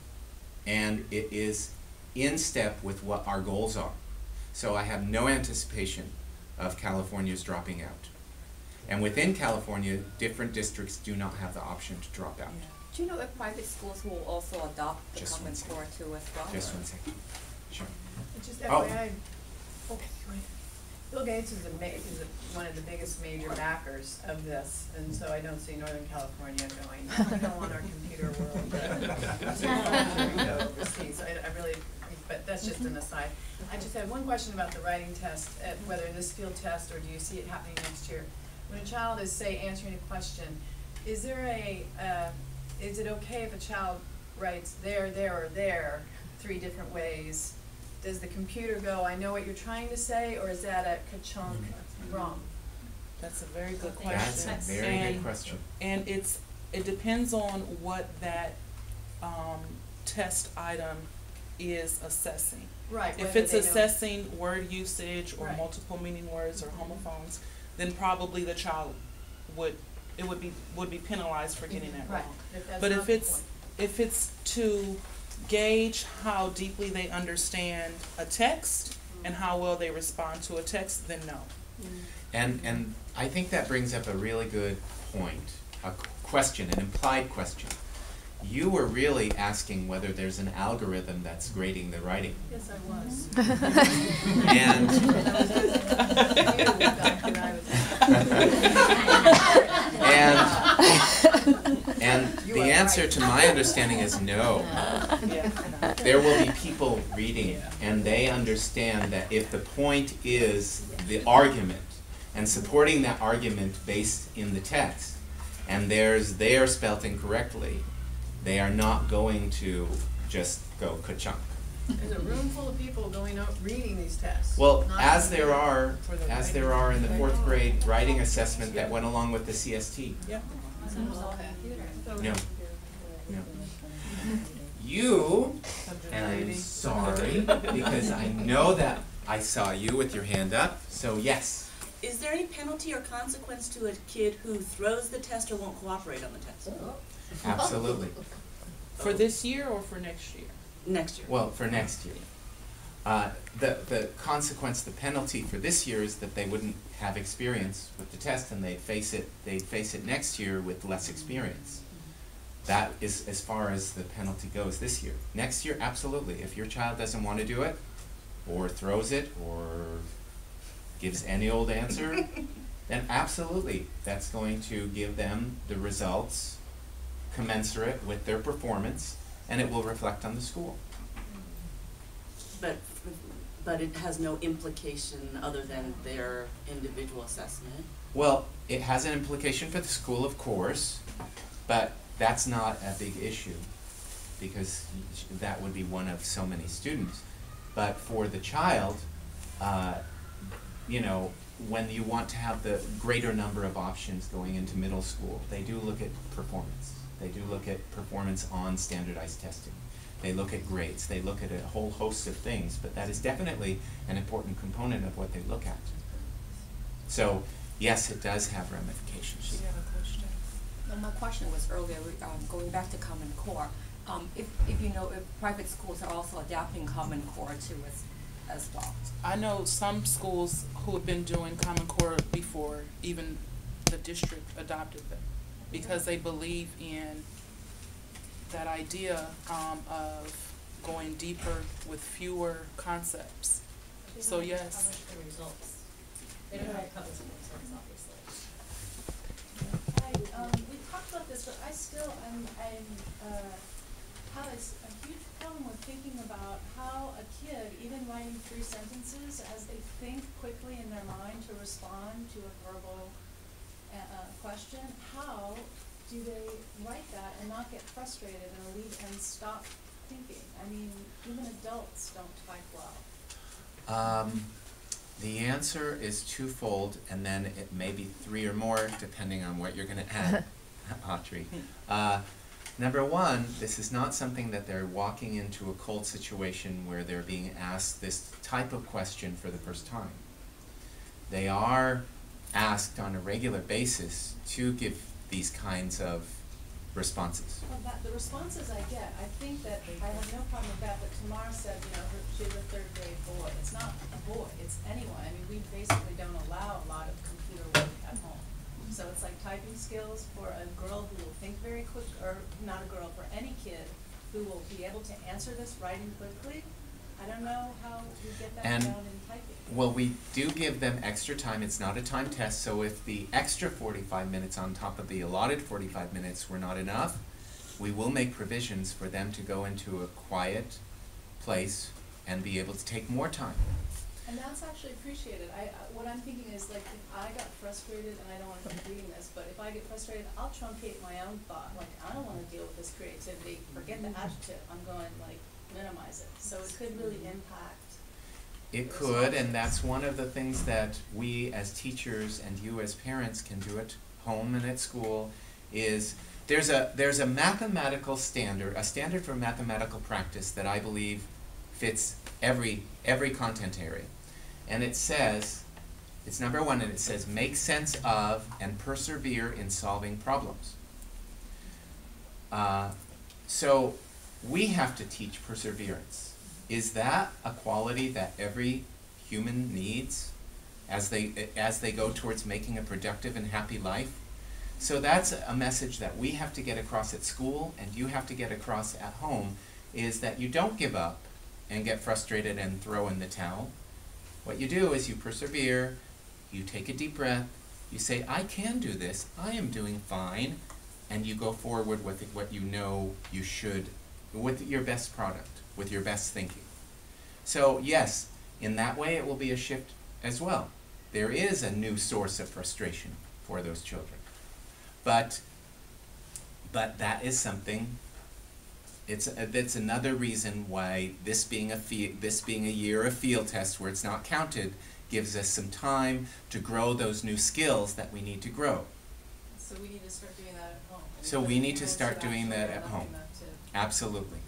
and it is in step with what our goals are. So I have no anticipation of California's dropping out. And within California, different districts do not have the option to drop out. Do you know if private schools will also adopt the Just Common one second. Core too as well? Just or- one second. Sure. Just Oh. FYI, Bill Gates is one of the biggest major backers of this, and so I don't see Northern California going, no, we don't want our computer world to go overseas. I really, but that's just an aside. I just had one question about the writing test, whether this field test, or do you see it happening next year? When a child is, say, answering a question, is it okay if a child writes there, or there, 3 different ways? Does the computer go, I know what you're trying to say, or is that a ka-chunk wrong? That's a very good question. That's a very good question. And it depends on what that test item is assessing. Right. If whether it's they know- assessing word usage or Right. multiple meaning words or homophones, then probably the child would be penalized for getting that Right. wrong. That's But not if the it's point. if it's to gauge how deeply they understand a text and how well they respond to a text, then no. And I think that brings up a really good point, a question, an implied question. You were really asking whether there's an algorithm that's grading the writing. Yes, I was. And and the answer to my understanding is no. There will be people reading, and they understand that if the point is the argument and supporting that argument based in the text, and they are spelt incorrectly, They are not going to just go ka-chunk. There's a room full of people going out reading these tests. Well, not as even there are, for the as writing. there are in the 4th grade writing assessment that went along with the CST. Yep. No. No. You, and I'm sorry, because I know that I saw you with your hand up, so yes. Is there any penalty or consequence to a kid who throws the test or won't cooperate on the test? Absolutely. For this year or for next year? Next year. Well, for next year. The consequence, the penalty for this year is that they wouldn't have experience with the test, and they'd face it next year with less experience. That is as far as the penalty goes this year. Next year, absolutely. If your child doesn't want to do it, or throws it, or gives any old answer, then absolutely, that's going to give them the results commensurate with their performance, and it will reflect on the school. But it has no implication other than their individual assessment. Well, it has an implication for the school, of course, but that's not a big issue, because that would be one of so many students. But for the child, you know, when you want to have the greater number of options going into middle school, they do look at performance. They do look at performance on standardized testing. They look at grades. They look at a whole host of things, but that is definitely an important component of what they look at. So, yes, it does have ramifications. She had a question. No, my question was earlier, going back to Common Core. If you know, if private schools are also adapting Common Core to it as well. I know some schools who have been doing Common Core before even the district adopted them, because they believe in that idea of going deeper with fewer concepts. So yes. Publish the results. They don't have to publish the results, obviously. Hi, we talked about this, but I still have a huge problem with thinking about how a kid, even writing 3 sentences, as they think quickly in their mind to respond to a verbal question, how do they write that and not get frustrated and stop thinking? I mean, even adults don't type well. The answer is twofold, and then it may be 3 or more, depending on what you're going to add, Audrey. Number one, this is not something that they're walking into a cold situation where they're being asked this type of question for the first time. They are asked on a regular basis to give these kinds of responses. Well, the responses I get, I think that I have no problem with that, but Tamara said, you know, she's a 3rd grade boy. It's not a boy, it's anyone. I mean, we basically don't allow a lot of computer work at home. So it's like typing skills for a girl who will think very quick, or not a girl, for any kid who will be able to answer this writing quickly. I don't know how we get that down in typing. Well, we do give them extra time. It's not a time test, so if the extra 45 minutes on top of the allotted 45 minutes were not enough, we will make provisions for them to go into a quiet place and be able to take more time. And that's actually appreciated. What I'm thinking is, like, if I got frustrated, and I don't want to keep reading this, but if I get frustrated, I'll truncate my own thought. Like, I don't want to deal with this creativity. Forget the adjective. I'm going, like, minimize it. So it could really impact. It could, and that's one of the things that we as teachers and you as parents can do at home and at school, is there's a mathematical standard, a standard for mathematical practice that I believe fits every content area. And it says, it's number 1, and it says, make sense of and persevere in solving problems. So we have to teach perseverance. Is that a quality that every human needs as they go towards making a productive and happy life? So that's a message that we have to get across at school, and you have to get across at home, is that you don't give up and get frustrated and throw in the towel. What you do is you persevere, you take a deep breath, you say, I can do this, I am doing fine, and you go forward with what you know you should, with your best product, with your best thinking. So yes, in that way it will be a shift as well. There is a new source of frustration for those children. But that is something That's another reason why this being a year of field tests where it's not counted gives us some time to grow those new skills that we need to grow. So we need to start doing that at home. So we need to start doing that at home. Absolutely.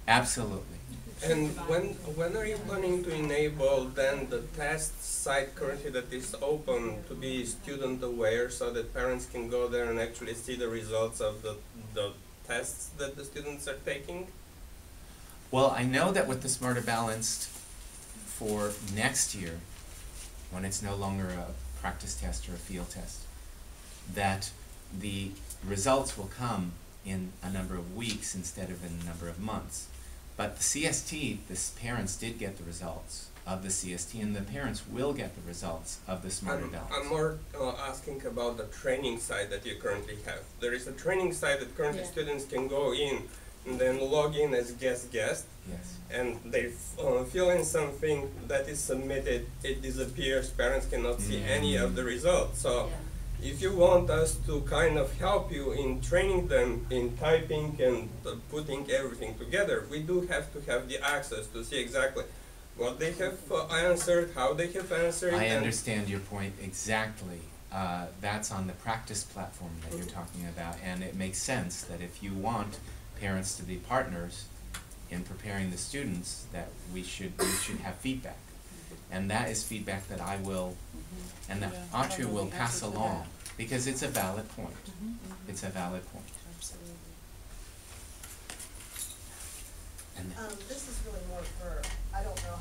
Absolutely. And when are you planning to enable then the test site currently that is open to be student aware so that parents can go there and actually see the results of the tests that the students are taking? Well, I know that with the Smarter Balanced for next year, when it's no longer a practice test or a field test, that the results will come in a number of weeks instead of in a number of months. But the CST, the parents did get the results of the CST, and the parents will get the results of the Smarter Balance. I'm more asking about the training site that you currently have. There is a training site that currently students can go in and then log in as guest, Yes. and they fill in something that is submitted, it disappears, parents cannot see any of the results. So if you want us to kind of help you in training them in typing and putting everything together, we do have to have the access to see exactly what they have answered, how they have answered. I understand your point exactly. That's on the practice platform that you're talking about, and it makes sense that if you want parents to be partners in preparing the students, that we should have feedback. And that is feedback that I will, and that Atru will pass along, because it's a valid point. It's a valid point. And this is really more for, I don't know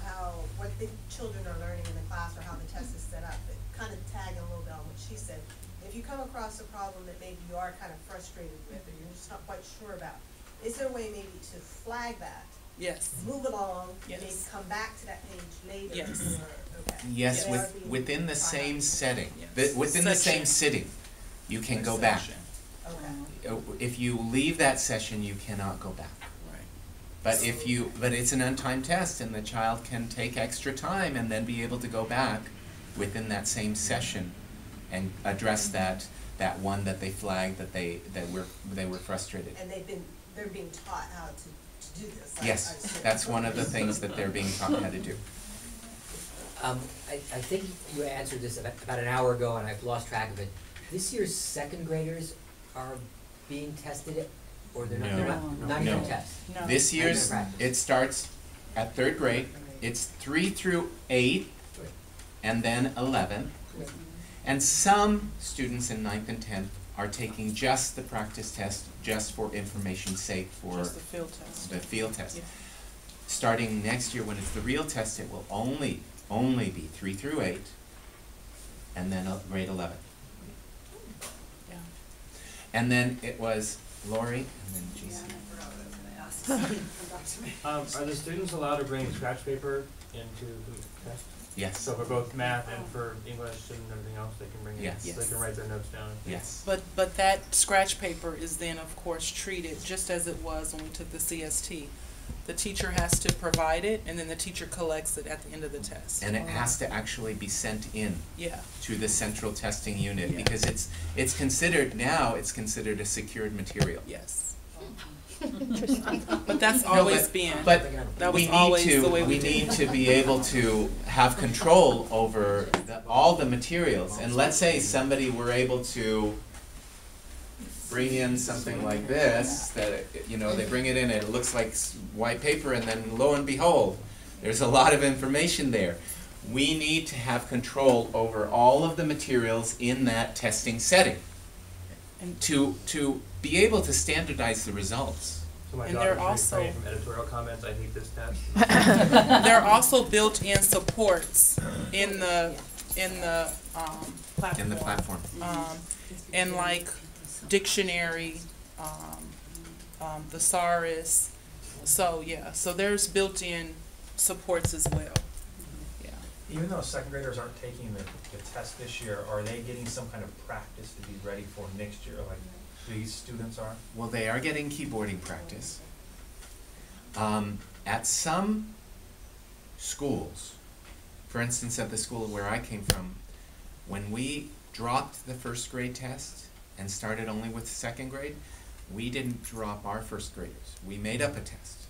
what the children are learning in the class or how the test is set up, but kind of tagging a little bit on what she said. If you come across a problem that maybe you are kind of frustrated with or you're just not quite sure about, is there a way maybe to flag that? Yes. Move along, Yes. maybe come back to that page later? Yes. Or, okay. yes, Yes. within the same setting, Yes. within the same sitting, you can go back. Okay. If you leave that session, you cannot go back. But but it's an untimed test, and the child can take extra time and then be able to go back within that same session and address that one that they flagged that they were frustrated. And they're being taught how to do this. Yes, that's one of the things that they're being taught how to do. I think you answered this about an hour ago, and I've lost track of it. This year's second graders are being tested, or they're not even tested? No. This year's, it starts at 3rd grade. It's 3 through 8, and then 11. And some students in 9th and 10th are taking just the practice test, just for information's sake, for just the field test. The field test. Yeah. Starting next year, when it's the real test, it will only be 3 through 8, and then grade 11. Yeah. And then it was Lori, and then JC. Are the students allowed to bring scratch paper into the test? Yes. So for both math and for English and everything else, they can bring it, so they can write their notes down? Yes. But that scratch paper is then, of course, treated just as it was when we took the CST. The teacher has to provide it, and then the teacher collects it at the end of the test. And it has to actually be sent in to the central testing unit, because it's considered a secured material. Yes. But that's always been. But that was we always the way we need to be able to have control over all the materials. And let's say somebody were able to bring in something like this, that they bring it in and it looks like white paper, and then lo and behold, there's a lot of information there. We need to have control over all of the materials in that testing setting, and to be able to standardize the results. So my and daughter's they're also refraining from editorial comments. I hate this test. There are also built-in supports in the platform. In the platform. And like dictionary, thesaurus. So so there's built-in supports as well. Yeah. Even though second graders aren't taking the test this year, are they getting some kind of practice to be ready for next year, like these students are? Well, they are getting keyboarding practice. At some schools, for instance, at the school where I came from, when we dropped the 1st grade test and started only with 2nd grade, we didn't drop our first graders. We made up a test.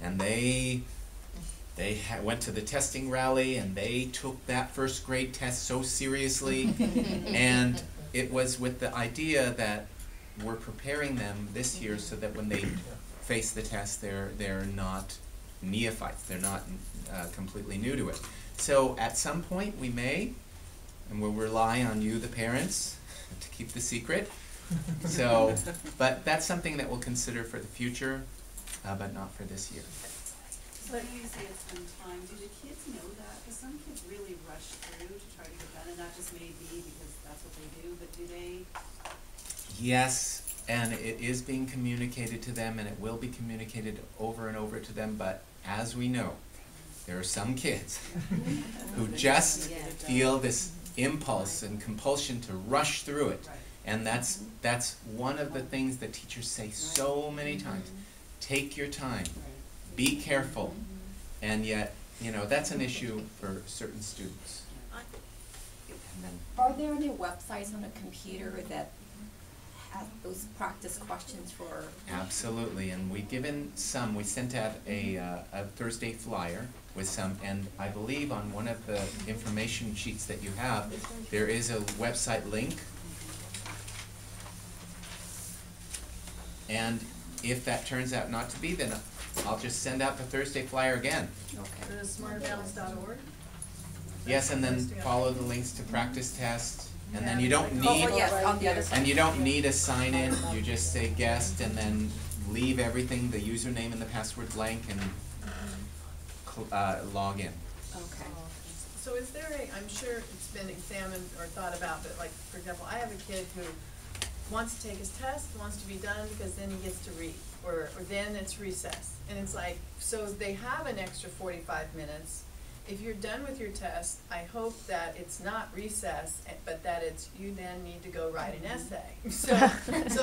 And they went to the testing rally and they took that first grade test so seriously. And it was with the idea that we're preparing them this year so that when they face the test, they're not neophytes. They're not completely new to it. So at some point we may, and we'll rely on you, the parents, to keep the secret. So, but that's something that we'll consider for the future, but not for this year. So you say it's been time, do the kids know that? Because some kids really rush through to try to get done, and that just may be because that's what they do, but do they? Yes, and it is being communicated to them, and it will be communicated over and over to them, but as we know, there are some kids who just feel this impulse and compulsion to rush through it. And that's one of the things that teachers say so many times. Take your time, be careful, and yet, that's an issue for certain students. Are there any websites on a computer that have those practice questions for? Absolutely, and we've given some. We sent out a Thursday flyer with some, and I believe on one of the information sheets that you have, there is a website link. And if that turns out not to be, then I'll just send out the Thursday flyer again. Okay. smartbalance.org? Yes, and then follow the links to practice test, and then you don't need, on the other side. and you don't need a sign in. You just say guest, and then leave everything, the username and the password blank, and log in. Okay. So is there I'm sure it's been examined or thought about, but like, for example, I have a kid who wants to take his test, wants to be done because then he gets to read, or then it's recess. And it's like, so they have an extra 45 minutes. If you're done with your test, I hope that it's not recess, but that it's, you then need to go write an essay. So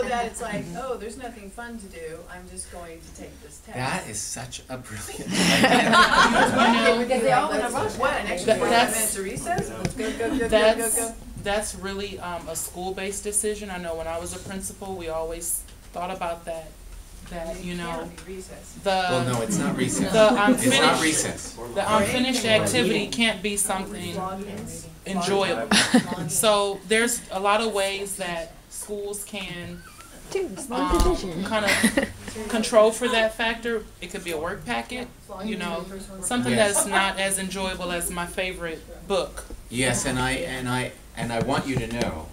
that it's like, oh, there's nothing fun to do, I'm just going to take this test. That is such a brilliant idea. Because they all want to rush. What, an extra 45 minutes of recess? Go. That's really a school-based decision. I know when I was a principal, we always thought about that, Well, no, it's not recess. It's not recess. The unfinished activity can't be something enjoyable. So there's a lot of ways that schools can kind of control for that factor. It could be a work packet, something that's not as enjoyable as my favorite book. Yes, and I want you to know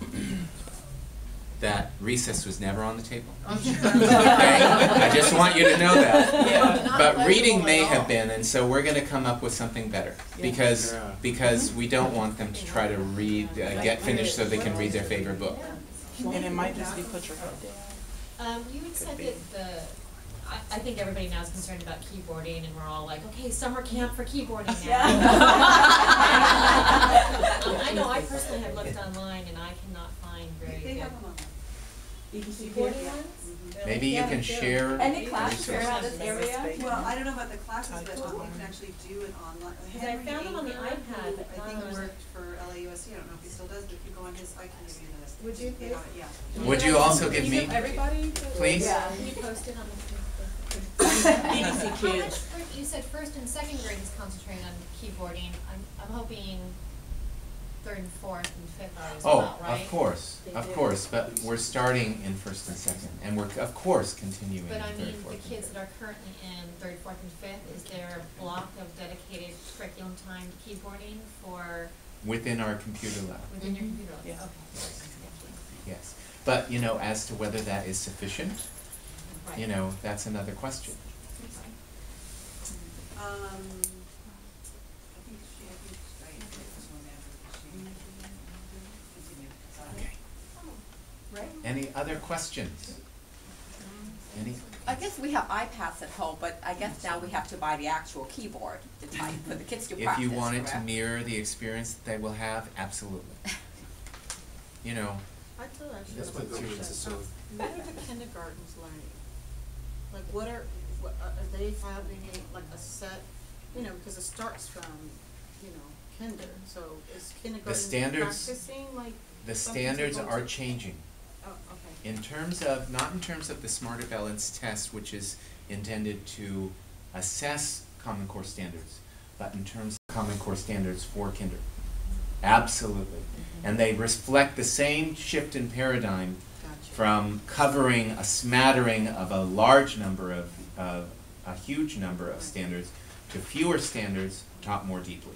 that recess was never on the table. Okay? I just want you to know that. But reading may have been, and so we're going to come up with something better, because we don't want them to try to read, get finished so they can read their favorite book. And it might just be put your foot down. You had said that I think everybody now is concerned about keyboarding, and we're all like, okay, summer camp for keyboarding now. I know I personally have looked online and I cannot find very good keyboarding ones. Maybe you can share. Any class around this area? Well, I don't know about the classes, but you can actually do it online. Because I found them on the iPad, but I think he worked for LAUSD, I don't know if he still does, but if you go on his, I can give you the. Would you please? Yeah. Would you also give me, everybody? please? Yeah. Can you post it on the EDC kids. You said first and second grade is concentrating on keyboarding. I'm hoping third and fourth and fifth are as well, right? Of course, but we're starting in first and second, and we're of course continuing in But I third, mean, fourth, the kids that are currently in third, fourth, and fifth, is there a block of dedicated curriculum time to keyboarding for? within our computer lab. Within your computer lab? Yeah. Okay. Yes, but as to whether that is sufficient, Right. that's another question. Okay. Right. Any other questions? Any? I guess we have iPads at home, but I guess now we have to buy the actual keyboard to type for the kids to practice. If you wanted to correct? mirror the experience that they will have, absolutely. I feel like That's what students assume. what are the kindergartens learning? Like, what are they having a set, because it starts from, kinder, so is kindergarten standards- practicing like? The something standards supposed are to- changing. Oh, okay. In terms of, not in terms of the Smarter Balance test, which is intended to assess Common Core standards, but in terms of Common Core standards for kinder. Absolutely. And they reflect the same shift in paradigm from covering a smattering of a large number of, a huge number of standards to fewer standards taught more deeply.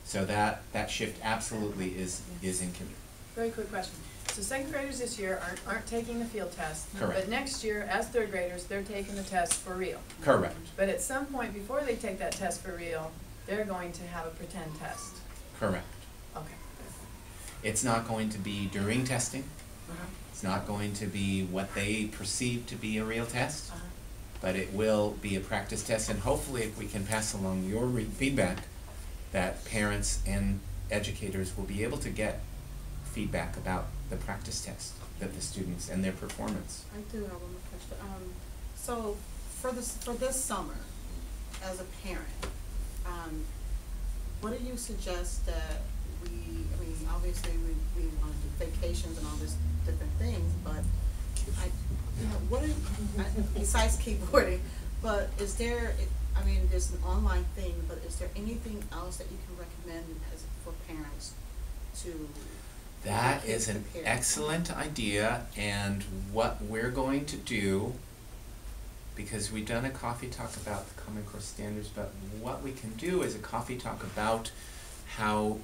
So that shift absolutely is in kinder. Very quick question. So second graders this year aren't taking the field test. Correct. But next year, as third graders, they're taking the test for real. Correct. But at some point before they take that test for real, they're going to have a pretend test. Correct. Okay. It's not going to be during testing. It's not going to be what they perceive to be a real test, but it will be a practice test, and hopefully if we can pass along your feedback, that parents and educators will be able to get feedback about the practice test that the students and their performance. I do have one more question. So for this summer, as a parent, what do you suggest that I mean, obviously we want to do vacations and all this different things, but what are, besides keyboarding, but is there, I mean, there's an online thing, but is there anything else that you can recommend for parents to? That is an excellent idea, and what we're going to do, because we've done a coffee talk about the Common Core standards, but what we can do is a coffee talk about how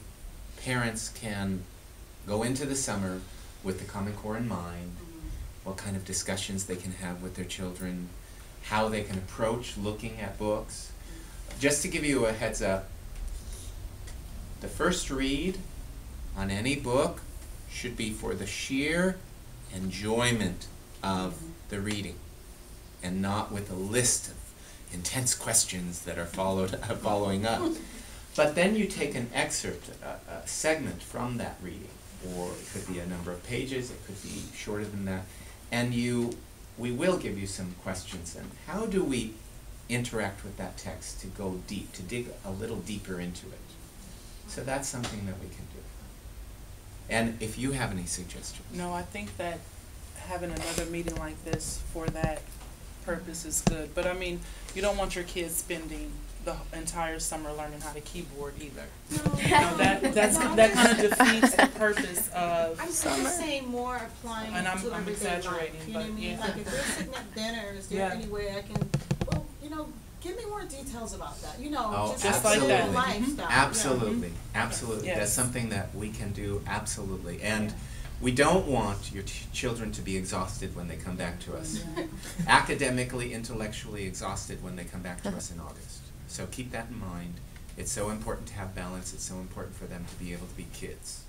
parents can go into the summer with the Common Core in mind, what kind of discussions they can have with their children, how they can approach looking at books. Just to give you a heads up, the first read on any book should be for the sheer enjoyment of the reading, and not with a list of intense questions that are following up. But then you take an excerpt, a segment from that reading, or it could be a number of pages, it could be shorter than that, and we will give you some questions. And how do we interact with that text to go deep, to dig a little deeper into it? So that's something that we can do. And if you have any suggestions. No, I think that having another meeting like this for that purpose is good. But I mean, you don't want your kids spending the entire summer learning how to keyboard either. No, you know, that kind of defeats the purpose of I'm just saying more applying and to I'm everyday exaggerating, life. You know what I but mean? yeah. Like if we're sitting at dinner, is there any way I can, well, you know, give me more details about that. You know, Oh, just absolutely. like that lifestyle. Absolutely, Yeah. absolutely. Yes. That's something that we can do, absolutely. And we don't want your children to be exhausted when they come back to us. Academically, intellectually exhausted when they come back to us in August. So keep that in mind. It's so important to have balance. It's so important for them to be able to be kids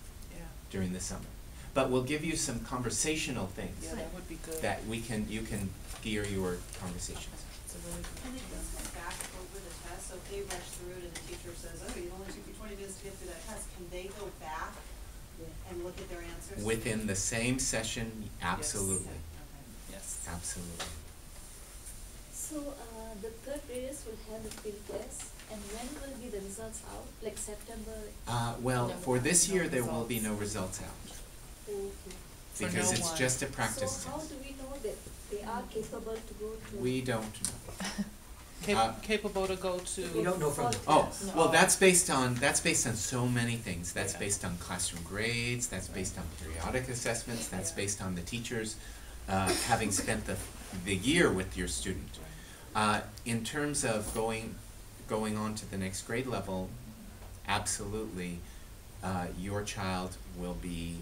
during the summer. But we'll give you some conversational things that would be good. that you can gear your conversations. Can they just go back over the test, so if they rush through it and the teacher says, oh, you only took you 20 minutes to get through that test, can they go back and look at their answers? Within the same session, absolutely. Yes. Absolutely. So the third graders will have the field test, and when will be the results out? Like September? Well, for this year, there will be no results out. Okay. Because it's just a practice So how test. do we know that they are capable to go to? We don't know. Capable to go to. We don't know from the Oh, test. well, that's based on so many things. That's based on classroom grades, that's based on periodic assessments, that's based on the teachers having spent the year with your student. In terms of going on to the next grade level, absolutely, your child will be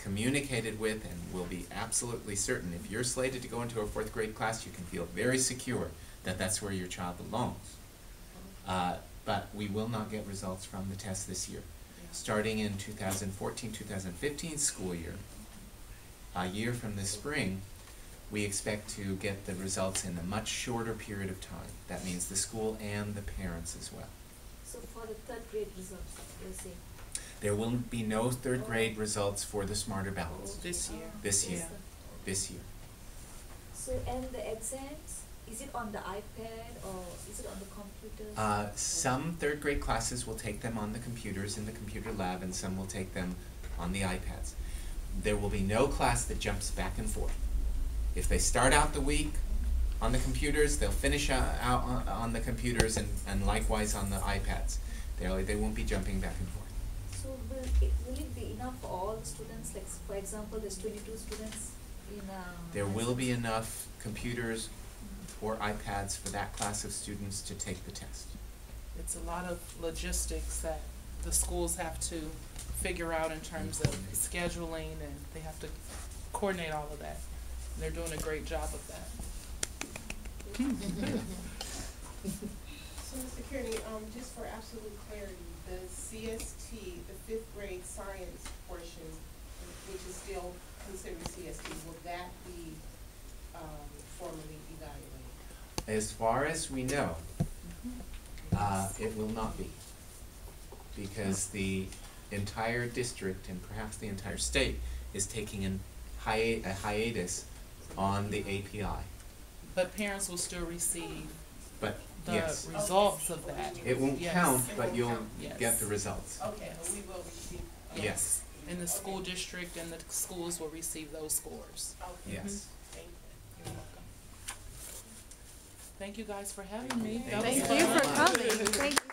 communicated with and will be absolutely certain. If you're slated to go into a 4th grade class, you can feel very secure that that's where your child belongs. But we will not get results from the test this year. Starting in 2014-2015 school year, a year from this spring, we expect to get the results in a much shorter period of time. That means the school and the parents as well. So for the third grade results, you're saying? There will be no 3rd grade results for the Smarter Balance. This year. This year. This year. So and the exams, is it on the iPad or is it on the computer? Some 3rd grade classes will take them on the computers in the computer lab, and some will take them on the iPads. there will be no class that jumps back and forth. If they start out the week on the computers, they'll finish out on the computers and likewise on the iPads. They won't be jumping back and forth. So will it be enough for all students? Like for example, there's 22 students in There will be enough computers or iPads for that class of students to take the test. It's a lot of logistics that the schools have to figure out in terms of scheduling, and they have to coordinate all of that. And they're doing a great job of that. So, Mr. Kearney, just for absolute clarity, the CST, the 5th grade science portion, which is still considered CST, will that be formally evaluated? As far as we know, it will not be. Because the entire district and perhaps the entire state is taking a hiatus on the API. But parents will still receive But the yes, results of that. it won't Yes. count, It but won't you'll count. Yes. get the results. Okay, but we will receive. Yes, And the school district and the schools will receive those scores. Okay. yes. Thank you. You're welcome. Thank you guys for having me. Thank That was you. fun. Thank you for coming. Thank you.